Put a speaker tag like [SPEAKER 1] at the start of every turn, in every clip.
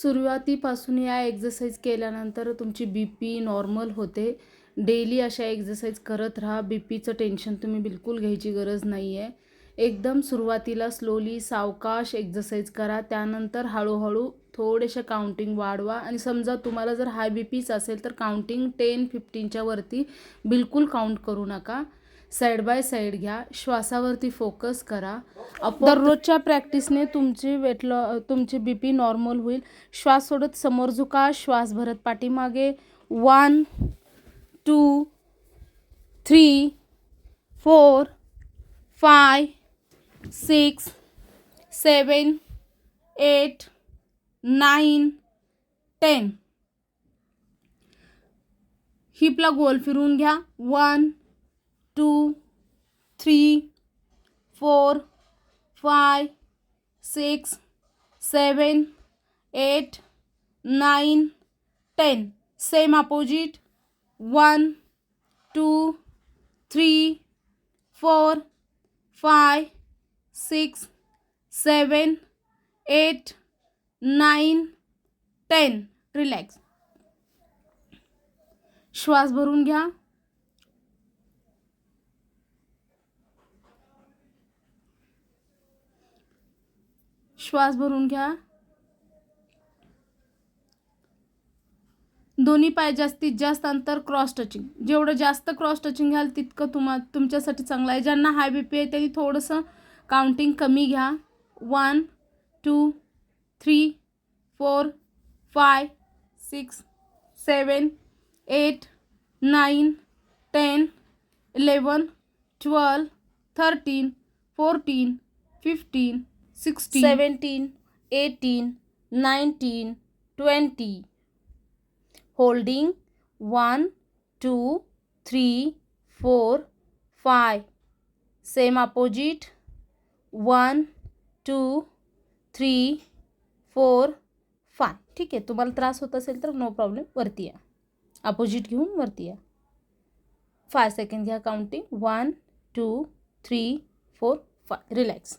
[SPEAKER 1] सुरुवातीपासून या एक्सरसाइज केल्यानंतर तुमची BP नॉर्मल होते. डेली अशा एक्सरसाइज करत राहा. BPचं टेन्शन तुम्ही बिलकुल घ्यायची गरज नाही आहे. एकदम सुरुवातीला स्लोली सावकाश एक्सरसाइज करा. त्यानंतर हळूहळू थोडेसे काउंटिंग वाढवा आणि समजा तुम्हाला जर हाय BPच असेल तर काउंटिंग 10-15च्या वरती बिलकुल काउंट करू नका. साईड बाय साईड घ्या. श्वासावरती फोकस करा. दररोजच्या प्रॅक्टिसने तुमची BP नॉर्मल होईल. श्वास सोडत समोर झुका. श्वास भरत पाठीमागे. 1 2 3 4 5 6 7 8 9 10. हिपला गोल फिरवून घ्या. 1 2 3 4 5 6 7 8 9 10. Same opposite. 1 2 3 4 5 6 7 8 9 10. रिलॅक्स. श्वास भरून घ्या. श्वास भरून घ्या. दोन्ही पाय जास्तीत जास्त अंतर क्रॉस टचिंग. जेवढं जास्त क्रॉस टचिंग घ्याल तितकं तुमच्यासाठी चांगलं आहे. ज्यांना हाय BP आहे त्यांनी थोडंसं काउंटिंग कमी घ्या. 1 2 3 4 5 6 7 8 9 10 11 12 13 14 15 16 17 18 19 20. Holding 1 2 3 4 5. Same opposite. 1 2 3 4 5. ठीक आहे. तुम्हाला त्रास होत असेल तर नो प्रॉब्लेम. वरती या. अपोजिट घेऊन वरती या. 5 सेकंड घ्या काउंटिंग. 1 2 3 4 5. रिलॅक्स.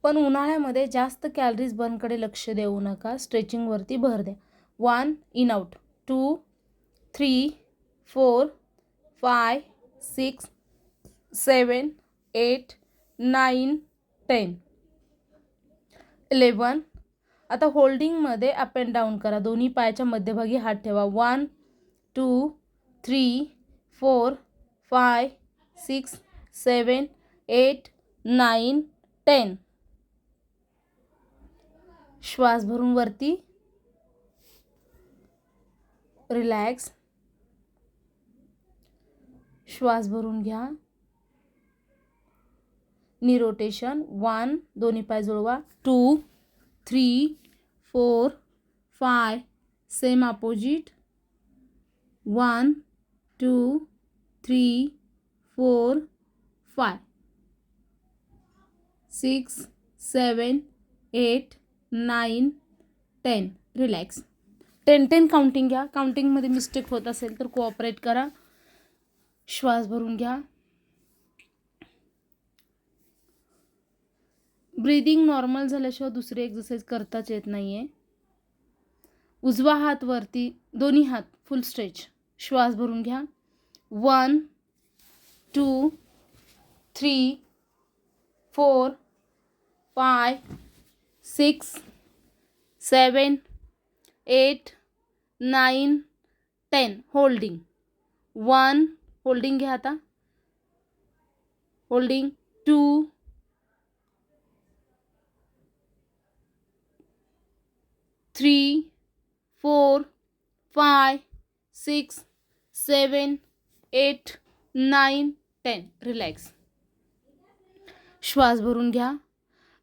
[SPEAKER 1] पण उन्हाळ्यामध्ये जास्त कॅलरीज बर्नकडे लक्ष देऊ नका. स्ट्रेचिंगवरती भर द्या. 1 इन आउट. 2 3 4 5 6 7 8 9 10 11. आता होल्डिंगमध्ये अप अँड डाऊन करा. दोन्ही पायाच्या मध्यभागी हात ठेवा. 1 2 3 4 5 6 7 8 9 10. श्वास भरून वरती. रिलॅक्स. श्वास भरून घ्या. नी रोटेशन. 1 दोन्ही पाय जुळवा. 2 3 4 5 सेम अपोजिट. 1 2 3 4 5 6 7 8 9 10. रिलॅक्स. 10 काउंटिंग घ्या. काउंटिंगमध्ये मिस्टेक होत असेल तर कोऑपरेट करा. श्वास भरून घ्या. ब्रीदिंग नॉर्मल झाल्याशिवाय दुसरी एक्सरसाइज करताच येत नाही आहे. उजवा हात वरती. दोन्ही हात फुल स्ट्रेच. श्वास भरून घ्या. 1 2 3 4 5 6 7 8 9 10. होल्डिंग. 1 होल्डिंग घ्या आता. होल्डिंग. 2 3 4 5 6 7 8 9 10. रिलॅक्स. श्वास भरून घ्या.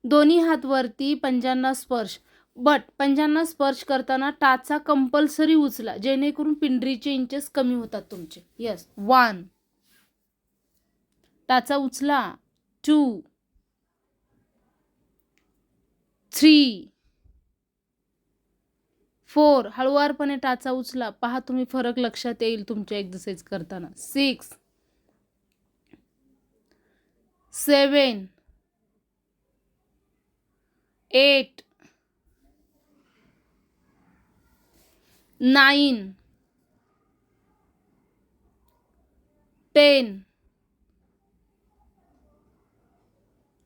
[SPEAKER 1] दोन्ही हात वरती. पंजांना स्पर्श. बट पंजांना स्पर्श करताना टाचा कंपल्सरी उचला जेणेकरून पिंडरीचे इंचेस कमी होतात तुमचे. यस. 1 टाचा उचला. 2 3 4 हळुवारपणे टाचा उचला. पहा तुम्ही फरक लक्षात येईल तुमच्या एक्सरसाइज करताना. 6 7 8 9 10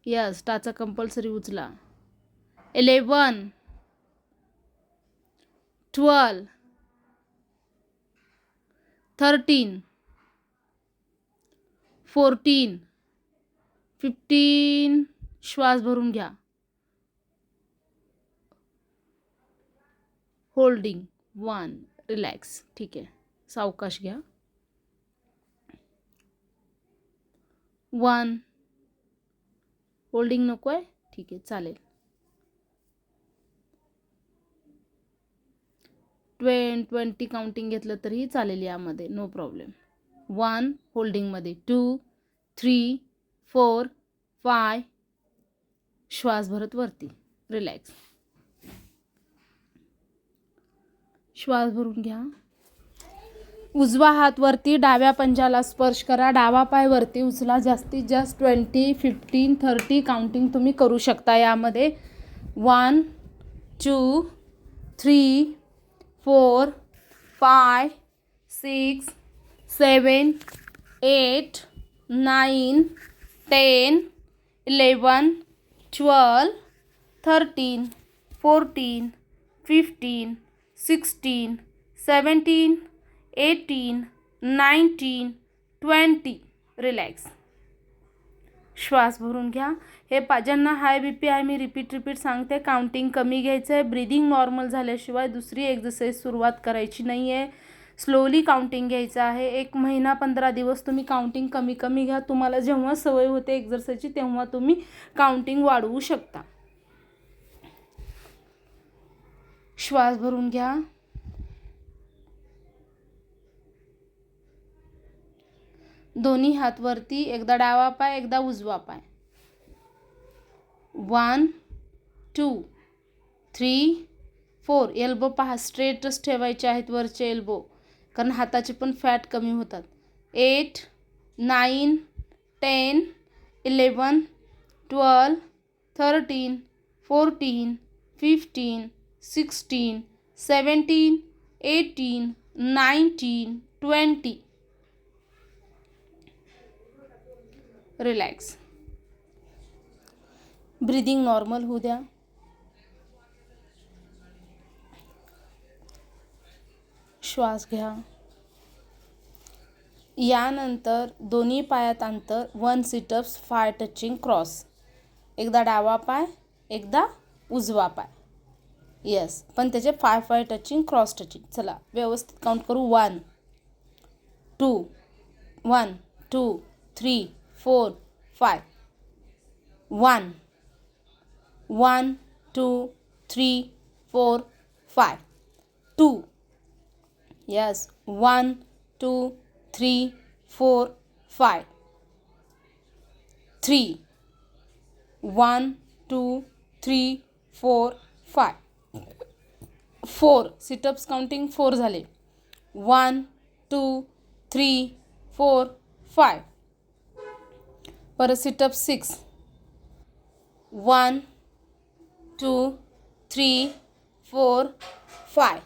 [SPEAKER 1] यस टाचा कंपल्सरी उचला 11 12 13 14 15 श्वास भरून घ्या होल्डिंग 1 रिलॅक्स ठीक आहे सावकाश घ्या 1 होल्डिंग नको आहे ठीक आहे चालेल 20 काउंटिंग घेतलं तरीही चालेल यामध्ये नो प्रॉब्लेम 1 होल्डिंगमध्ये 2 3 4 5 श्वास भरत वरती रिलॅक्स श्वास भरून घ्या उजवा हात वरती डाव्या पंजाला स्पर्श करा डावा पाय वरती उचला जास्तीत जास्त 20 15 30 काउंटिंग तुम्ही करू शकता यामध्ये 1 2 3 4 5 6 7 8 9 10 11 12 13 14 15 16 17 18 19 20 रिलॅक्स श्वास भरून घ्या हे ज्यांना हाय बी पी आहे मी रिपीट सांगते काउंटिंग कमी घ्यायचं आहे ब्रीदिंग नॉर्मल झाल्याशिवाय दुसरी एक्सरसाइज सुरुवात करायची नाही आहे स्लोली काउंटिंग घ्यायचं आहे 1 महिना 15 दिवस तुम्ही काउंटिंग कमी घ्या तुम्हाला जेव्हा सवय होते एक्सरसाइजची तेव्हा तुम्ही काउंटिंग वाढवू शकता श्वास भरून घ्या दोन्ही हात वरती एकदा डावा पाय एकदा उजवा पाय 1 2 3 4 एल्बो पहा स्ट्रेटच ठेवायचे आहेत वरचे एल्बो कारण हाताचे पण फॅट कमी होतात 8 9 10 11 12 13 14 15 16 17 18 19 20 रिलॅक्स ब्रीदिंग नॉर्मल होऊ द्या श्वास घ्या यानंतर दोन्ही पायात अंतर 1 सिटअप्स 5 टचिंग क्रॉस एकदा डावा पाय एकदा उजवा पाय यस पण त्याचे 5 टचिंग क्रॉस टचिंग चला व्यवस्थित काउंट करू 1 2 1 2 3 4 5 1 1 2 3 4 5 2 yes 1 2 3 4 5 3 1 2 3 4 5 4 सिटअप्स काउंटिंग 4 झाले 1 2 3 4 5 परत सिटअप 6 1 2 3 4 5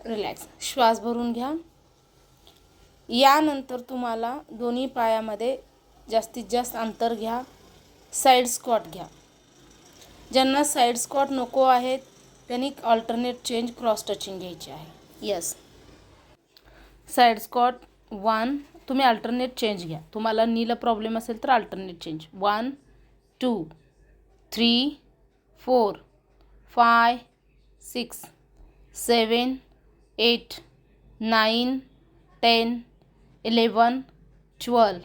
[SPEAKER 1] रिलॅक्स श्वास भरून घ्या यानंतर तुम्हाला दोन्ही पायामध्ये जास्तीत जास्त अंतर घ्या साईड स्क्वॉट घ्या ज्यांना साईड स्क्वॉट नको आहेत त्यांनी अल्टरनेट चेंज क्रॉस टचिंग घ्यायची आहे यस साईड स्क्वॉट 1 तुम्ही अल्टरनेट चेंज घ्या तुम्हाला नीला प्रॉब्लेम असेल तर alternate change 1 2 3 4 5 6 7 8 9 10 11 12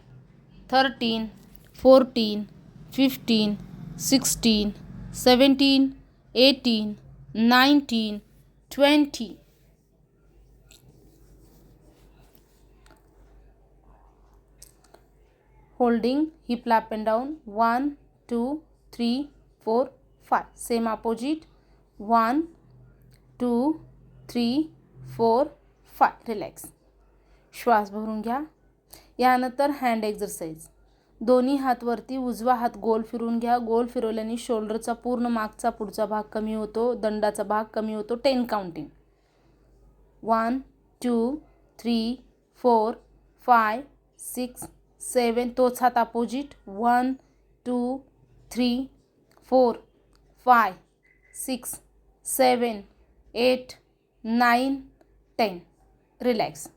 [SPEAKER 1] 13 14 15 16 17 18 19 20 holding hip up and down 1 2 3 4 5 same opposite 1 2 3 4 5 relax श्वास भरून घ्या यानंतर हँड एक्सरसाइज दोन्ही हात वरती, उजवा हात गोल फिरून घ्या. गोल फिरवल्याने शोल्डरचा पूर्ण मागचा पुढचा भाग कमी होतो, दंडाचा भाग कमी होतो. 10 काउंटिंग. 1 2 3 4 5 6 7. तोच हात अपोजिट. 1 2 3 4 5 6 7 8 9 10. रिलॅक्स.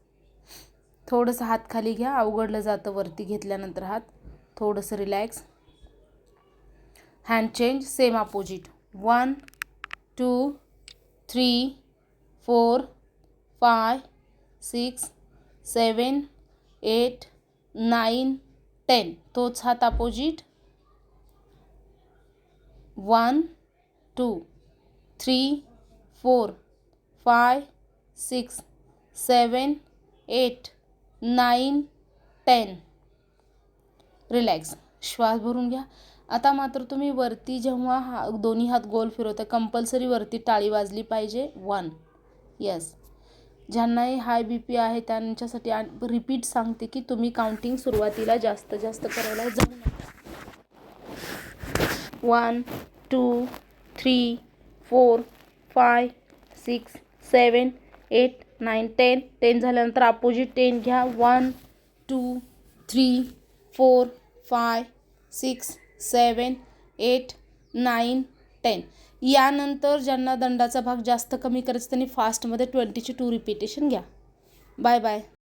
[SPEAKER 1] थोडंसं हात खाली घ्या, अवघडलं जातं वरती घेतल्यानंतर हात. थोडंसं relax. Hand change, same opposite. 1 2 3 4 5 6 7 8 9 10. तोच हात अपोजिट. 1 2 3 4 5 6 7 8 9 10. रिलॅक्स. श्वास भरून घ्या. आता मात्र तुम्ही वरती जेव्हा दोन्ही हात गोल फिरवता, कंपल्सरी वरती टाळी वाजली पाहिजे. 1. यस. ज्यांनाही हाय BP आहे त्यांच्यासाठी रिपीट सांगते की तुम्ही काउंटिंग सुरुवातीला जास्त करायला जाऊ नका. 1 2 3 4 5 6 7 8 9 10. 10 झाल्यानंतर अपोजिट 10 घ्या. 1 2 3 4 5 6 7 8 9 10. यानंतर ज्यांना दंडाचा भाग जास्त कमी करायचा त्यांनी फास्टमध्ये 20 ची 2 रिपिटेशन घ्या. Bye bye.